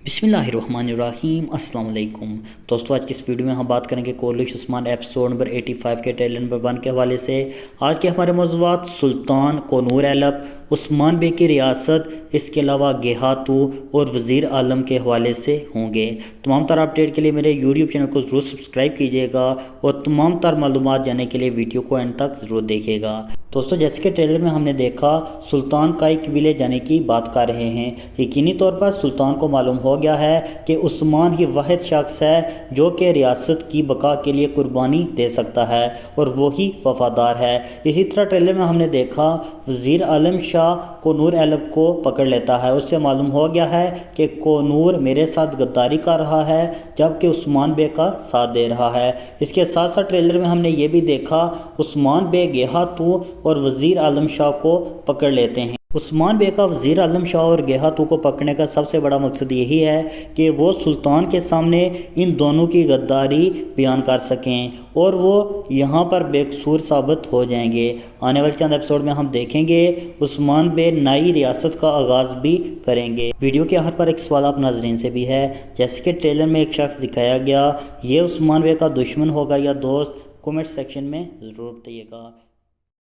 बिस्मिल्लाहिर्रहमानिर्रहीम अस्सलाम वालेकुम दोस्तों, आज की इस वीडियो में हम बात करेंगे कोर्लिश उस्मान एपिसोड नंबर 85 के ट्रेलर नंबर 1 के हवाले से। आज के हमारे मौज़ूआत सुल्तान कोनूर ऐलब, उस्मान बे की रियासत, इसके अलावा गेहातू और वज़ीर आलम के हवाले से होंगे। तमाम तर अपडेट के लिए मेरे यूट्यूब चैनल को ज़रूर सब्सक्राइब कीजिएगा और तमाम तर मालूमात जानने के लिए वीडियो को एंड तक ज़रूर देखिएगा। दोस्तों, जैसे कि ट्रेलर में हमने देखा, सुल्तान काई कबीले जाने की बात कर रहे हैं। यकीनी तौर पर सुल्तान को मालूम हो गया है कि उस्मान ही वाहिद शख्स है जो कि रियासत की बका के लिए कुर्बानी दे सकता है और वही वफादार है। इसी तरह ट्रेलर में हमने देखा वज़ीर आलम शाह कोनूर ऐलब को पकड़ लेता है। उससे मालूम हो गया है कि कोनूर मेरे साथ गद्दारी कर रहा है जबकि उस्मान बे का साथ दे रहा है। इसके साथ साथ ट्रेलर में हमने ये भी देखा उस्मान बे गेहातू और वज़ीर आलम शाह को पकड़ लेते हैं। उस्मान बे का वज़ीर आलम शाह और गेहातू को पकड़ने का सबसे बड़ा मकसद यही है कि वो सुल्तान के सामने इन दोनों की गद्दारी बयान कर सकें और वो यहाँ पर बेकसूर साबित हो जाएंगे। आने वाले चंद एपिसोड में हम देखेंगे उस्मान बे नई रियासत का आगाज़ भी करेंगे। वीडियो के आखिर पर एक सवाल आप नाज़रीन से भी है, जैसे कि ट्रेलर में एक शख्स दिखाया गया, ये उस्मान बे का दुश्मन होगा या दोस्त? कमेंट सेक्शन में ज़रूर बताइएगा।